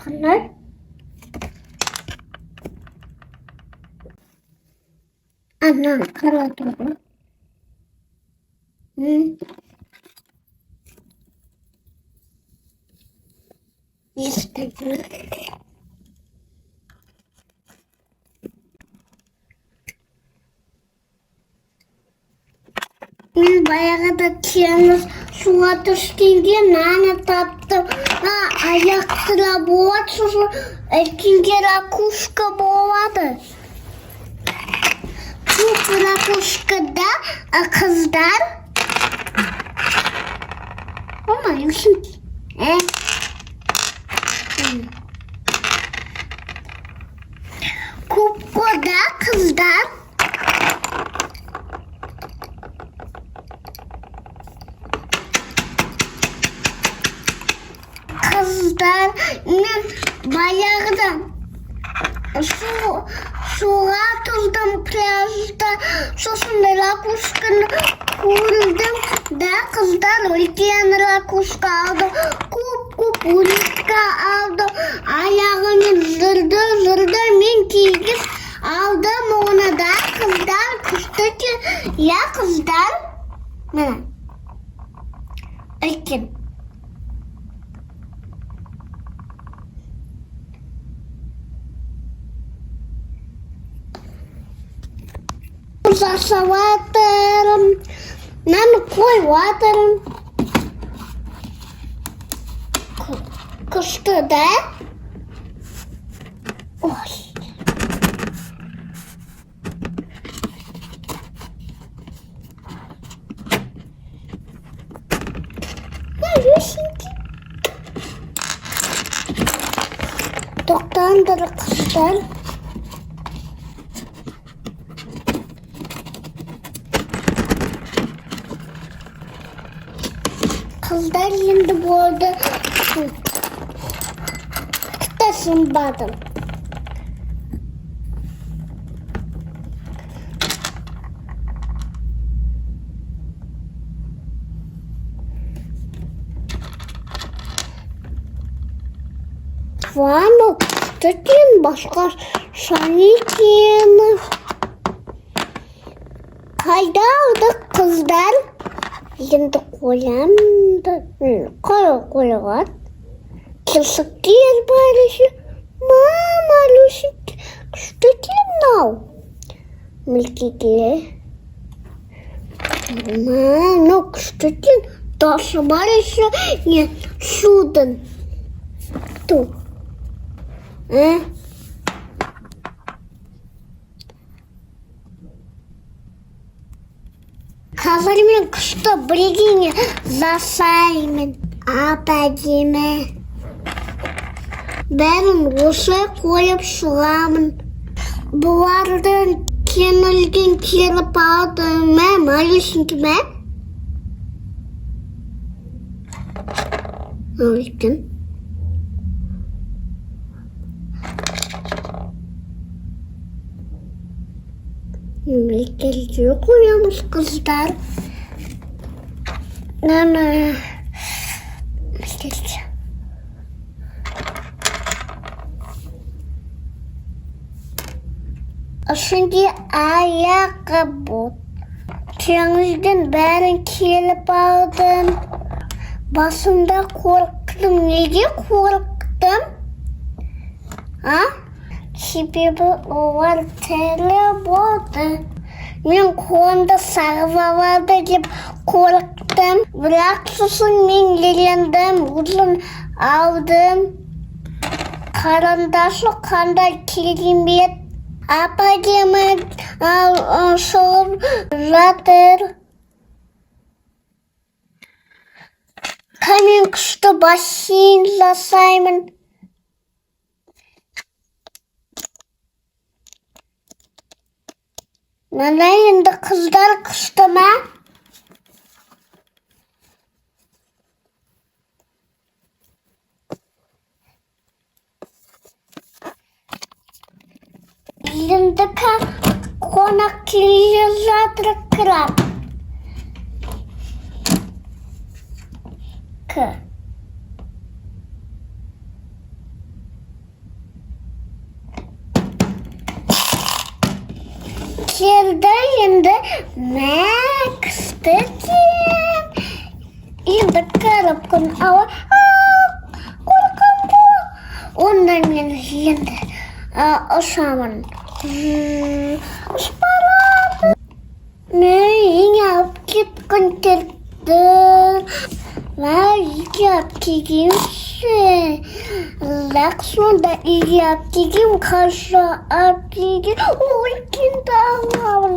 Қалай? Ана, қара тұрғы. Естігін. Мен баяғыда теңіз суға түскенде наны таптым. Аяқтыра болады, сосын үлкенге ракушка болады. Көп ракушкада қыздар. Ома, үйсін. Көпкода қыздар. Қыздар, мен баяғыда суға тұрдым пляжда, сосын ракушканы көрдім, да қыздар үлкен ракушка алды, көп улитка алды, аяғымен жүрді, мен кигіз алдым оны да қыздар күшті ке, я қыздар, мына, үлкен. Засаватырым, наны қойватырым. Күшті, да? Ой. Тоқтандыр қыздар. Қыздар енді болды. Қытасын бадым. Вану, күштікен башқа шаны екені. Қайда алдық қыздар? Енді қоямды. Қойған. Кесіктер бар еші. Мама, Люсик, күшті кенау. Мүлкеге. Мама, күшті кен. Ташы бар еші. Судың. Ту. Қазір мен күшті бірегене засаймын, ападеме. Бәрін осы қойып шығамын. Бұлардың кенілген келіп алды. Малюсенькі мә? Өлген. Мекелге қоямыз қыздар. Нана. Мекелге. Ішінде аяғы бұд. Теңізден бәрін келіп алдым. Басында қорықтым. Неге қорықтым? Себебі олар тірі болды. Мен қолымды сағып алады деп қорықтым. Бірақ сосын мен елендім, ұзын алдым. Қарындашы қандай керемет. Ападемі шығып жатыр. Мен күшті бассейн жасаймын. Мына енді қыздар күшті ма? Енді қонақ келе жатыр краб. келді енді мәкісті кем. Енді кіріп күн ауа. Қорқам ғой. Онда мен енді ұшамын. Ұшпарам. Мен алып кеткін келді. Мен үйге алып келгенше. Лақ сонда үйге алып келген, қаша алып келген. Ой, кенді аламын.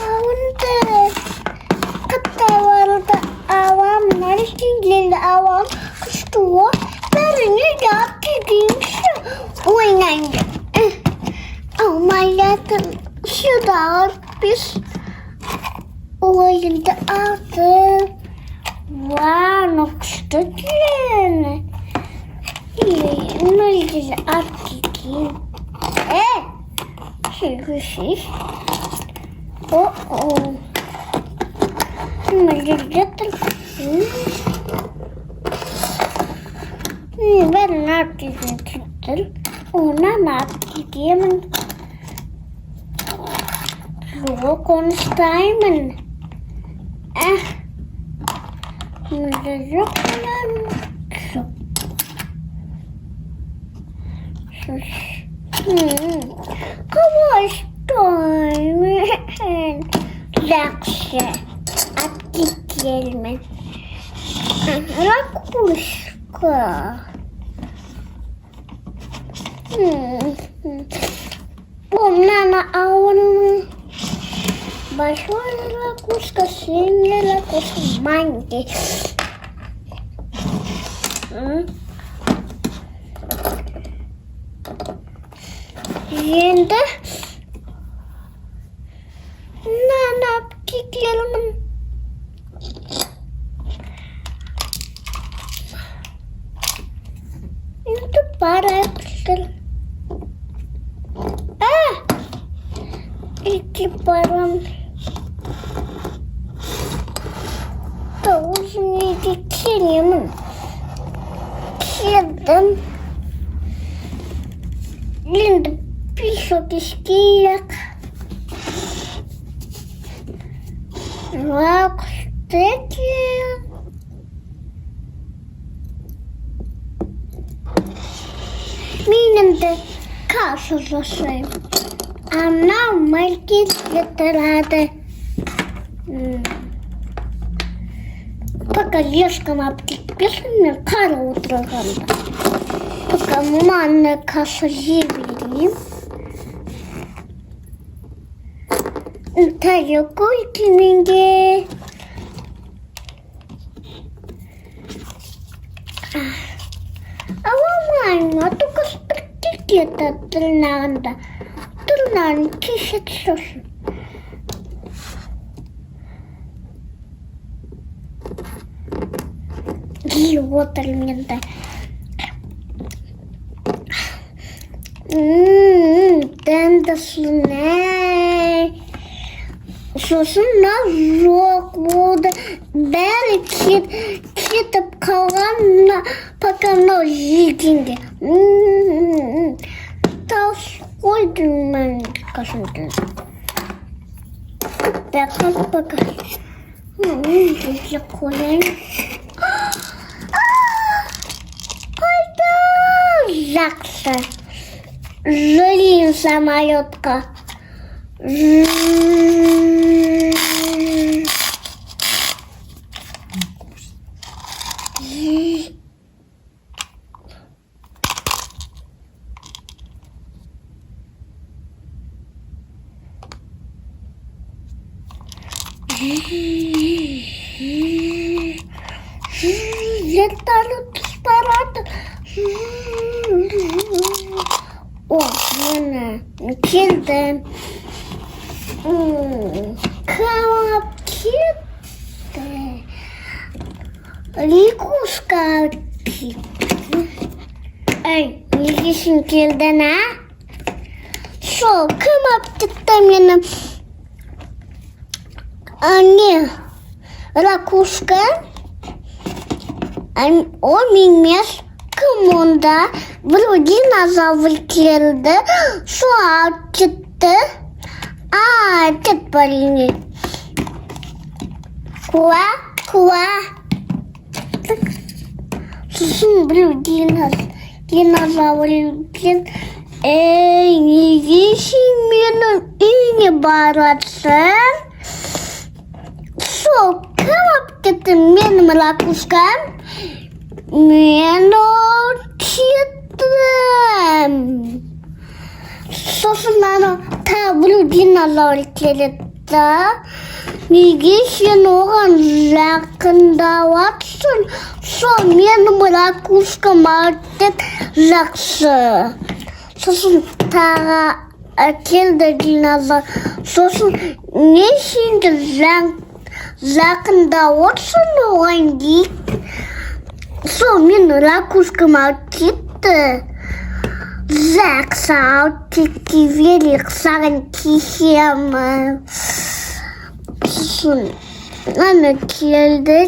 Ауынды. Қыттаварды аламын, әрештеңгелді аламын. Күшті о, бәріне алып келгенше. Ойнайды. Алмаятын шыда арпес. Ойынды алды. Вау, күшті кені. Нөлдері алып келген. Шегіші. О-о. Нөлдері тұрсын. Бәрін алып келген түттір. Онан алып келгемін. Жоқ, қоныстаймын. Мұнда жоқ болармын. Қабастаймын. Жақсы. Атты келмін. Ракушка. Помнана ауырмын. Большой ракушка, синий ракушка, маленький. Енді нанап келмін. Енді барайықсыр. Иди барам. Өзімеге келемін. Келдім. Енді пешок ішкейік. Құшты кел. Мен енді каша жасаймын. Анау мәркетке тұрады. Пока ешкім алып кетпесін, мен қара отырғанда. Пока маманы каша жей берейін. Тайы қойды менге. Аламайын, только спіртті кетті тырнағында. Тырнағын кешет сосын. Келіп отырмын енді. Дәмді сұнай. Сосын жоқ болды. Бәрі кетіп қалған, пока мынау жегенде. Тауыс қойдым мен қашында. Пока. Жеге қойайын. Қайда? Жақсы. Жүрейін самолетқа. Вертолет парады. О, міне келді. Қалап кетті. Лягушка кетті. Ай, неге сен келдің, а? Сол, кім алып кетті мені? Не, ракушка. О, мен емес, бәлкім онда бір динозавр келді, су алып кетті. Кетпәліне. Куа. Сосын бір динозавр келді. Неге сен менің үйіне барасың? Сол кім алып кетті менің ракушкам? Мен ол кеттім. Сосын тағы бір динозавр келеді. Неге сен оған жақындаватсың? Сол менің ракушкам алып кетті жақсы. Сосын тағы келді динозавр. Сосын не сенде жақындаватсың оған дейді. Сол мен ракушкам алып кетті. Жақсы алып кетті верек саған кисемін. Сосын келді.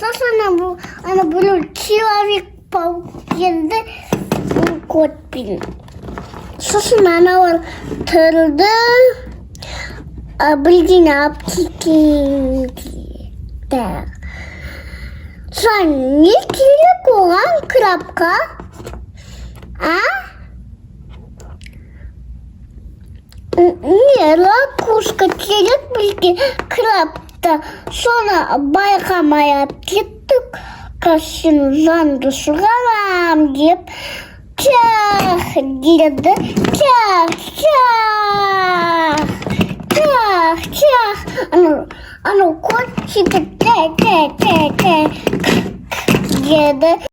Сосын бір человек-паук келді котпен. Сосын олар тұрды. Бірдеңе алып кеткен. Соң не керек оған крабқа? Не ракушка керек бізге крабта. Соны байқамай алып кеттік. Сен жанды шығарам деп. Чах деді. Чах. Кот сөйтіп деді.